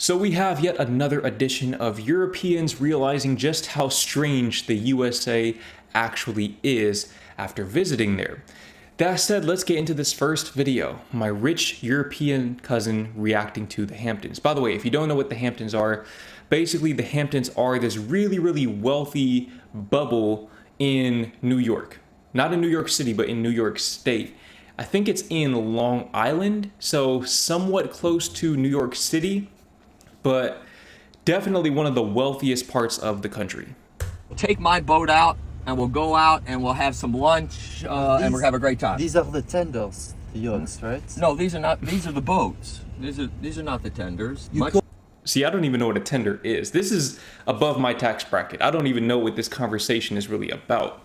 So we have yet another edition of Europeans realizing just how strange the USA actually is after visiting there. That said, let's get into this first video, my rich European cousin reacting to the Hamptons. By the way, if you don't know what the Hamptons are, basically the Hamptons are this really wealthy bubble in New York. Not in New York City, but in New York State. I think it's in Long Island, so somewhat close to New York City, but definitely one of the wealthiest parts of the country. Take my boat out and we'll go out and we'll have some lunch and we'll have a great time. These are the tenders, the yachts, right? No, these are not. These are the boats. These are not the tenders. See, I don't even know what a tender is. This is above my tax bracket. I don't even know what this conversation is really about.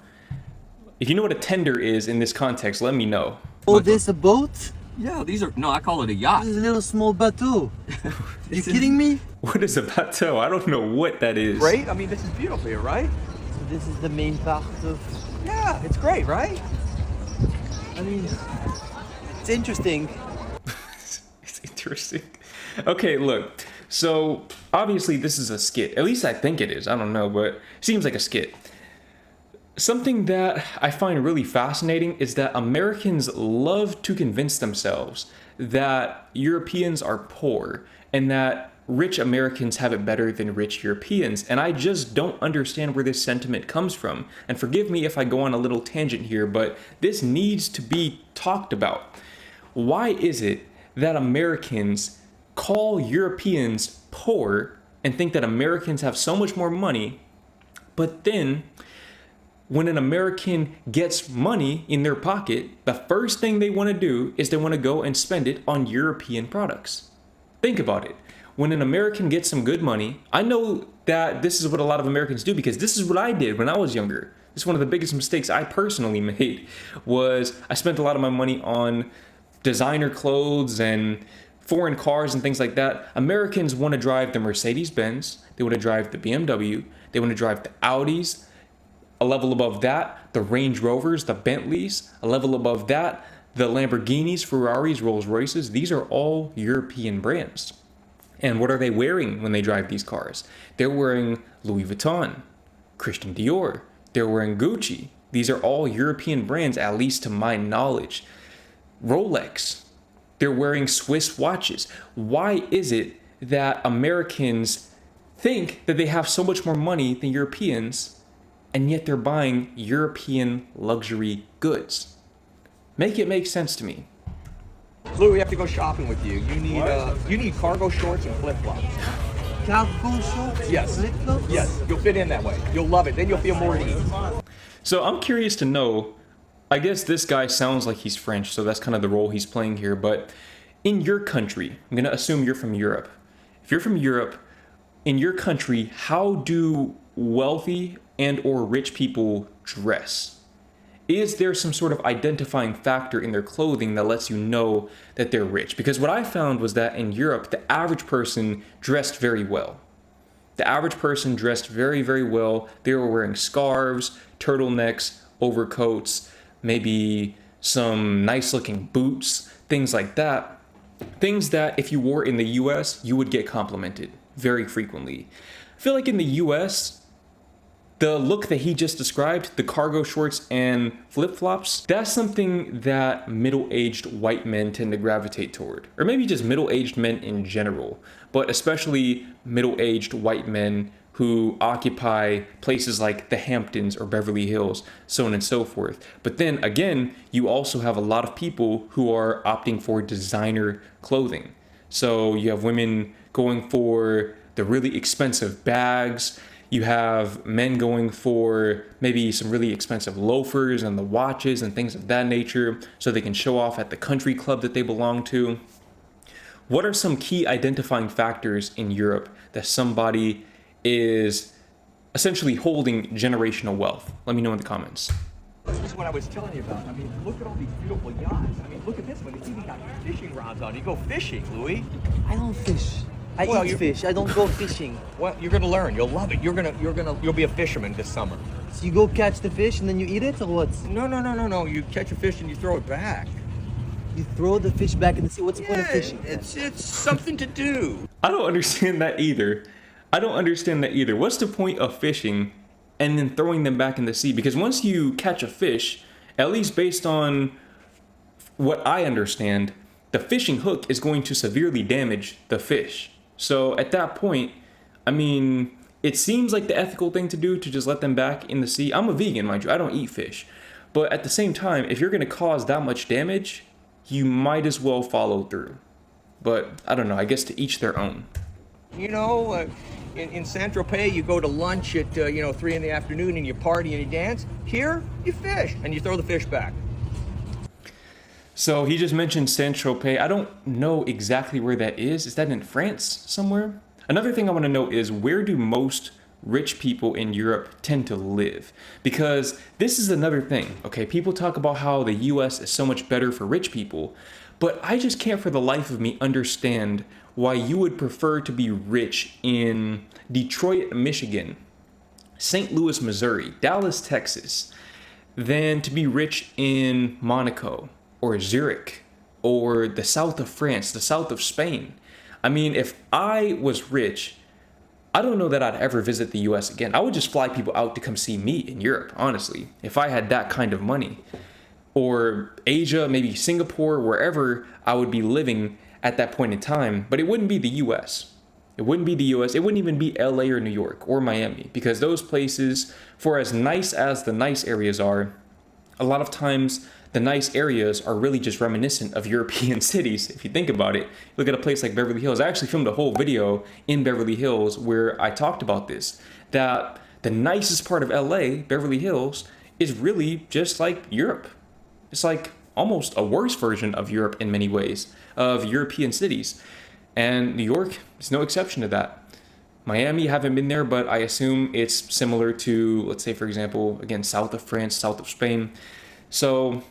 If you know what a tender is in this context, let me know. Oh, this a boat? Yeah, these are. No, I call it a yacht. This is a little small bateau. You kidding me? What is a bateau? I don't know what that is. Great. I mean, this is beautiful here, right? So this is the main part of... Yeah, it's great, right? I mean, it's interesting. It's interesting. Okay, look. So, obviously this is a skit. At least I think it is. I don't know, but it seems like a skit. Something that I find really fascinating is that Americans love to convince themselves that Europeans are poor and that rich Americans have it better than rich Europeans. And I just don't understand where this sentiment comes from. And forgive me if I go on a little tangent here, but this needs to be talked about. Why is it that Americans call Europeans poor and think that Americans have so much more money, but then when an American gets money in their pocket, the first thing they want to do is they want to go and spend it on European products? Think about it. When an American gets some good money, I know that this is what a lot of Americans do because this is what I did when I was younger. This is one of the biggest mistakes I personally made, was I spent a lot of my money on designer clothes and foreign cars and things like that. Americans want to drive the Mercedes-Benz, they want to drive the BMW, they want to drive the Audis. A level above that, the Range Rovers, the Bentleys. A level above that, the Lamborghinis, Ferraris, Rolls Royces. These are all European brands. And what are they wearing when they drive these cars? They're wearing Louis Vuitton, Christian Dior. They're wearing Gucci. These are all European brands, at least to my knowledge. Rolex. They're wearing Swiss watches. Why is it that Americans think that they have so much more money than Europeans, and yet they're buying European luxury goods? Make it make sense to me. Lou, we have to go shopping with you. You need cargo shorts and flip flops. Cargo shorts? Yes. Flip-flops? Yes, you'll fit in that way. You'll love it. Then you'll feel more at ease. So I'm curious to know, I guess this guy sounds like he's French, so that's kind of the role he's playing here, but in your country, I'm going to assume you're from Europe. If you're from Europe, in your country, how do wealthy and or rich people dress? Is there some sort of identifying factor in their clothing that lets you know that they're rich? Because what I found was that in Europe, the average person dressed very well. The average person dressed very well. They were wearing scarves, turtlenecks, overcoats, maybe some nice looking boots, things like that. Things that if you wore in the US, you would get complimented very frequently. I feel like in the US, the look that he just described, the cargo shorts and flip-flops, that's something that middle-aged white men tend to gravitate toward. Or maybe just middle-aged men in general, but especially middle-aged white men who occupy places like the Hamptons or Beverly Hills, so on and so forth. But then again, you also have a lot of people who are opting for designer clothing. So you have women going for the really expensive bags. You have men going for maybe some really expensive loafers and the watches and things of that nature so they can show off at the country club that they belong to. What are some key identifying factors in Europe that somebody is essentially holding generational wealth? Let me know in the comments. This is what I was telling you about. I mean, look at all these beautiful yachts. I mean, look at this one. It's even got fishing rods on it. You go fishing, Louis. I don't fish. I eat fish. I don't go fishing. Well, you're gonna learn. You'll love it. You'll be a fisherman this summer. So you go catch the fish and then you eat it, or what? No. You catch a fish and you throw it back. You throw the fish back in the sea. What's the point of fishing? It's something to do. I don't understand that either. I don't understand that either. What's the point of fishing and then throwing them back in the sea? Because once you catch a fish, at least based on what I understand, the fishing hook is going to severely damage the fish. So at that point, I mean, it seems like the ethical thing to do to just let them back in the sea. I'm a vegan, mind you. I don't eat fish. But at the same time, if you're going to cause that much damage, you might as well follow through. But I don't know. I guess to each their own. You know, in Saint-Tropez, you go to lunch at, 3 in the afternoon and you party and you dance. Here, you fish and you throw the fish back. So he just mentioned Saint-Tropez. I don't know exactly where that is. Is that in France somewhere? Another thing I want to know is, where do most rich people in Europe tend to live? Because this is another thing, okay? People talk about how the US is so much better for rich people, but I just can't for the life of me understand why you would prefer to be rich in Detroit, Michigan, St. Louis, Missouri, Dallas, Texas, than to be rich in Monaco or Zurich or the south of France, the south of Spain. I mean, if I was rich, I don't know that I'd ever visit the US again. I would just fly people out to come see me in Europe, honestly, if I had that kind of money. Or Asia, maybe Singapore, wherever I would be living at that point in time. But it wouldn't be the US. It wouldn't be the US. It wouldn't even be LA or New York or Miami, because those places, for as nice as the nice areas are, a lot of times the nice areas are really just reminiscent of European cities. If you think about it, look at a place like Beverly Hills. I actually filmed a whole video in Beverly Hills where I talked about this, that the nicest part of LA, Beverly Hills, is really just like Europe. It's like almost a worse version of Europe in many ways, of European cities. And New York is no exception to that. Miami, haven't been there, but I assume it's similar to, let's say, for example, again, south of France, south of Spain. So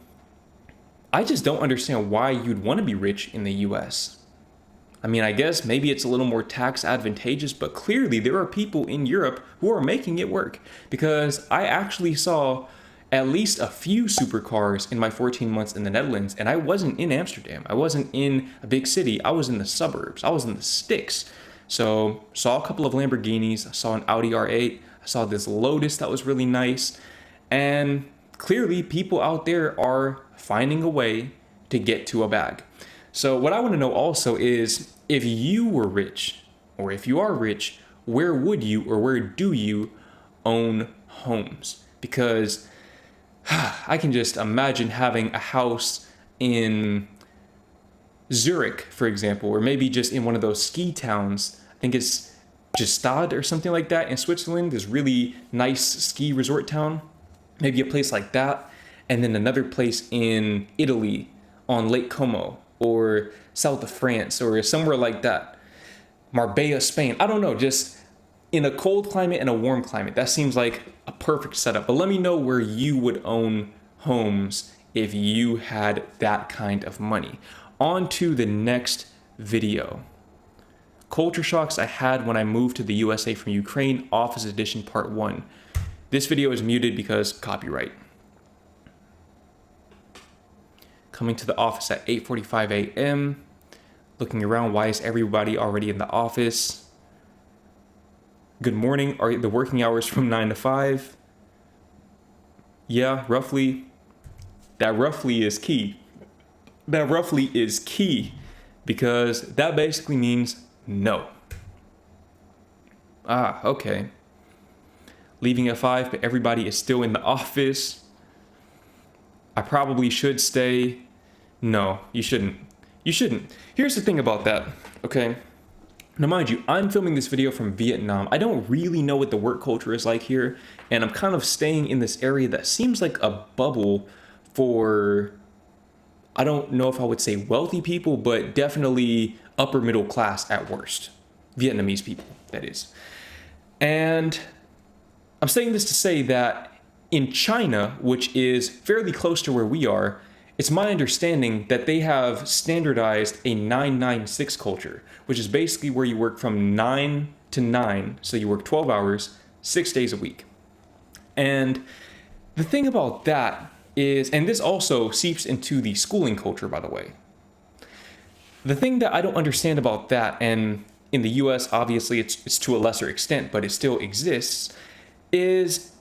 I just don't understand why you'd want to be rich in the US. I mean, I guess maybe it's a little more tax advantageous, but clearly there are people in Europe who are making it work, because I actually saw at least a few supercars in my 14 months in the Netherlands, and I wasn't in Amsterdam. I wasn't in a big city. I was in the suburbs. I was in the sticks. So saw a couple of Lamborghinis. I saw an Audi R8. I saw this Lotus that was really nice. And clearly people out there are finding a way to get to a bag. So what I want to know also is, if you were rich, or if you are rich, where would you or where do you own homes? Because I can just imagine having a house in Zurich, for example, or maybe just in one of those ski towns. I think it's Gstaad or something like that in Switzerland, this really nice ski resort town. Maybe a place like that. And then another place in Italy on Lake Como, or south of France, or somewhere like that. Marbella, Spain. I don't know, just in a cold climate and a warm climate. That seems like a perfect setup. But let me know where you would own homes if you had that kind of money. On to the next video. Culture shocks I had when I moved to the USA from Ukraine, Office Edition Part 1. This video is muted because copyright. Coming to the office at 8:45 a.m. Looking around, why is everybody already in the office? Good morning, are the working hours from 9 to 5? Yeah, roughly. That roughly is key. That roughly is key, because that basically means no. Ah, okay. Leaving at 5, but everybody is still in the office. I probably should stay. No, you shouldn't. You shouldn't. Here's the thing about that, okay? Now, mind you, I'm filming this video from Vietnam. I don't really know what the work culture is like here, and I'm kind of staying in this area that seems like a bubble for, I don't know if I would say wealthy people, but definitely upper middle class at worst. Vietnamese people, that is. And I'm saying this to say that in China, which is fairly close to where we are, it's my understanding that they have standardized a 996 culture, which is basically where you work from 9 to 9. So you work 12 hours, 6 days a week. And the thing about that is, and this also seeps into the schooling culture, by the way. The thing that I don't understand about that, and in the US, obviously it's to a lesser extent, but it still exists, is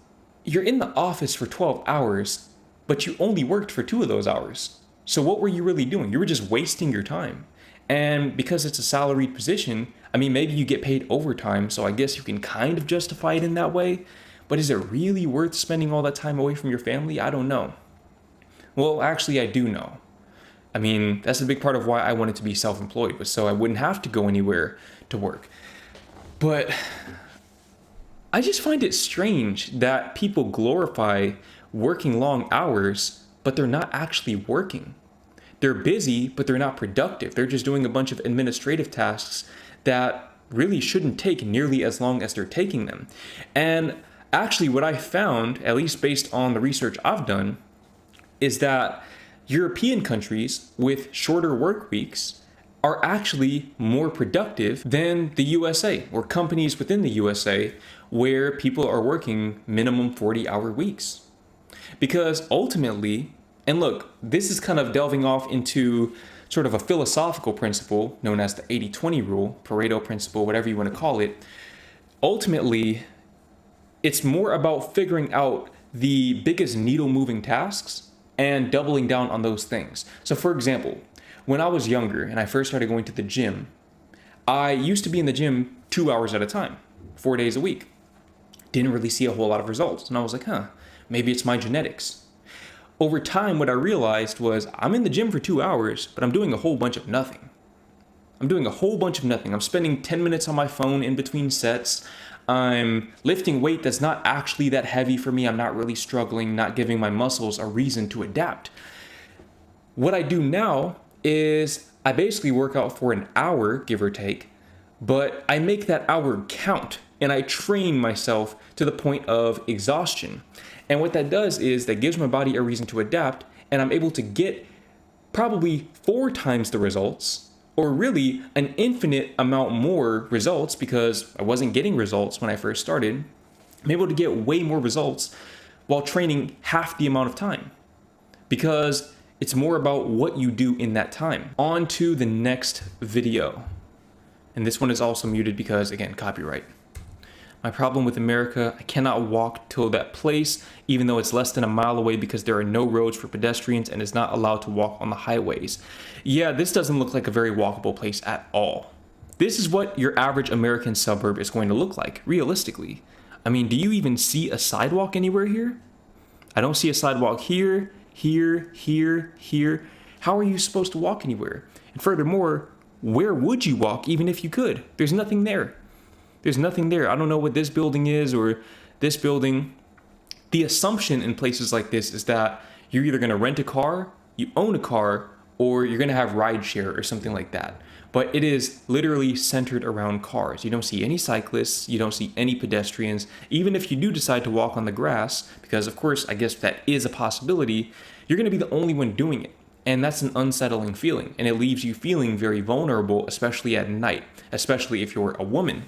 you're in the office for 12 hours, but you only worked for 2 of those hours. So what were you really doing? You were just wasting your time. And because it's a salaried position, I mean, maybe you get paid overtime, so I guess you can kind of justify it in that way. But is it really worth spending all that time away from your family? I don't know. Well, actually, I do know. I mean, that's a big part of why I wanted to be self-employed, was so I wouldn't have to go anywhere to work. But I just find it strange that people glorify working long hours, but they're not actually working. They're busy, but they're not productive. They're just doing a bunch of administrative tasks that really shouldn't take nearly as long as they're taking them. And actually, what I found, at least based on the research I've done, is that European countries with shorter work weeks are actually more productive than the USA, or companies within the USA where people are working minimum 40-hour weeks. Because ultimately, and look, this is kind of delving off into sort of a philosophical principle known as the 80-20 rule, Pareto principle, whatever you want to call it. Ultimately, it's more about figuring out the biggest needle moving tasks and doubling down on those things. So for example, when I was younger and I first started going to the gym, I used to be in the gym 2 hours at a time, 4 days a week. Didn't really see a whole lot of results. And I was like, maybe it's my genetics. Over time, what I realized was I'm in the gym for 2 hours, but I'm doing a whole bunch of nothing. I'm spending 10 minutes on my phone in between sets. I'm lifting weight that's not actually that heavy for me. I'm not really struggling, not giving my muscles a reason to adapt. What I do now is I basically work out for an hour, give or take, but I make that hour count and I train myself to the point of exhaustion. And what that does is that gives my body a reason to adapt, and I'm able to get probably 4 times the results, or really an infinite amount more results, because I wasn't getting results when I first started. I'm able to get way more results while training half the amount of time, because it's more about what you do in that time. On to the next video. And this one is also muted because, again, copyright. My problem with America, I cannot walk to that place, even though it's less than a mile away, because there are no roads for pedestrians and is not allowed to walk on the highways. Yeah, this doesn't look like a very walkable place at all. This is what your average American suburb is going to look like, realistically. I mean, do you even see a sidewalk anywhere here? I don't see a sidewalk here, here, here, here. How are you supposed to walk anywhere? And furthermore, where would you walk even if you could? There's nothing there. There's nothing there. I don't know what this building is or this building. The assumption in places like this is that you're either going to rent a car, you own a car, or you're going to have rideshare or something like that. But it is literally centered around cars. You don't see any cyclists. You don't see any pedestrians. Even if you do decide to walk on the grass, because of course, I guess that is a possibility, you're going to be the only one doing it. And that's an unsettling feeling. And it leaves you feeling very vulnerable, especially at night, especially if you're a woman.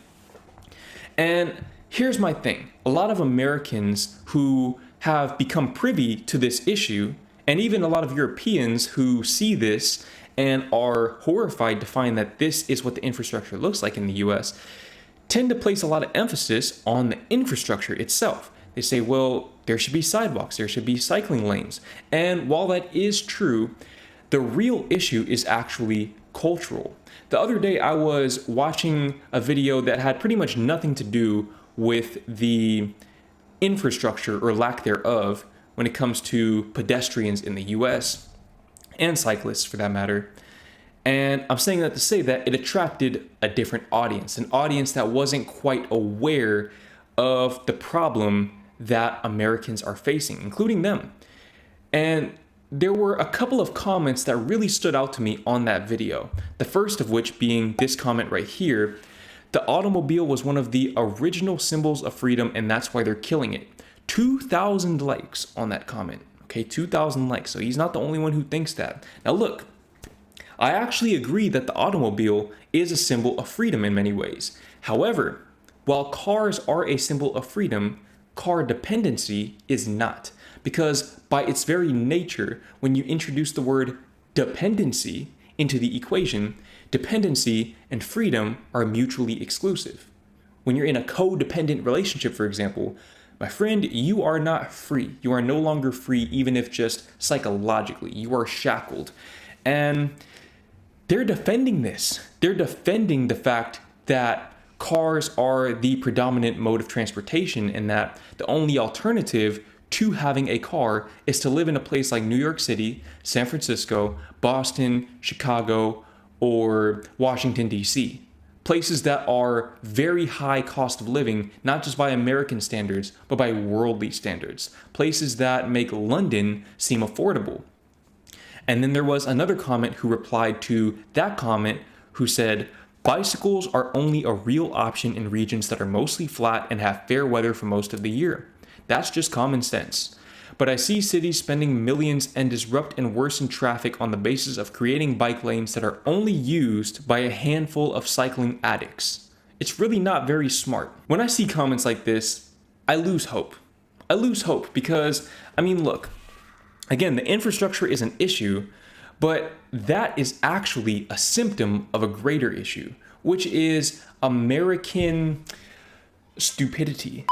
And here's my thing. A lot of Americans who have become privy to this issue, and even a lot of Europeans who see this and are horrified to find that this is what the infrastructure looks like in the US, tend to place a lot of emphasis on the infrastructure itself. They say, well, there should be sidewalks, there should be cycling lanes. And while that is true, the real issue is actually cultural. The other day I was watching a video that had pretty much nothing to do with the infrastructure or lack thereof when it comes to pedestrians in the US and cyclists for that matter. And I'm saying that to say that it attracted a different audience, an audience that wasn't quite aware of the problem that Americans are facing, including them. And there were a couple of comments that really stood out to me on that video. The first of which being this comment right here. The automobile was one of the original symbols of freedom, and that's why they're killing it. 2,000 likes on that comment. Okay, 2,000 likes. So he's not the only one who thinks that. Now look, I actually agree that the automobile is a symbol of freedom in many ways. However, while cars are a symbol of freedom, car dependency is not. Because by its very nature, when you introduce the word dependency into the equation, dependency and freedom are mutually exclusive. When you're in a codependent relationship, for example, my friend, you are not free. You are no longer free, even if just psychologically. You are shackled. And they're defending this. They're defending the fact that cars are the predominant mode of transportation and that the only alternative to having a car is to live in a place like New York City, San Francisco, Boston, Chicago, or Washington, D.C. Places that are very high cost of living, not just by American standards, but by worldly standards. Places that make London seem affordable. And then there was another comment who replied to that comment who said, bicycles are only a real option in regions that are mostly flat and have fair weather for most of the year. That's just common sense. But I see cities spending millions and disrupt and worsen traffic on the basis of creating bike lanes that are only used by a handful of cycling addicts. It's really not very smart. When I see comments like this, I lose hope. I lose hope because, look, again, the infrastructure is an issue, but that is actually a symptom of a greater issue, which is American stupidity.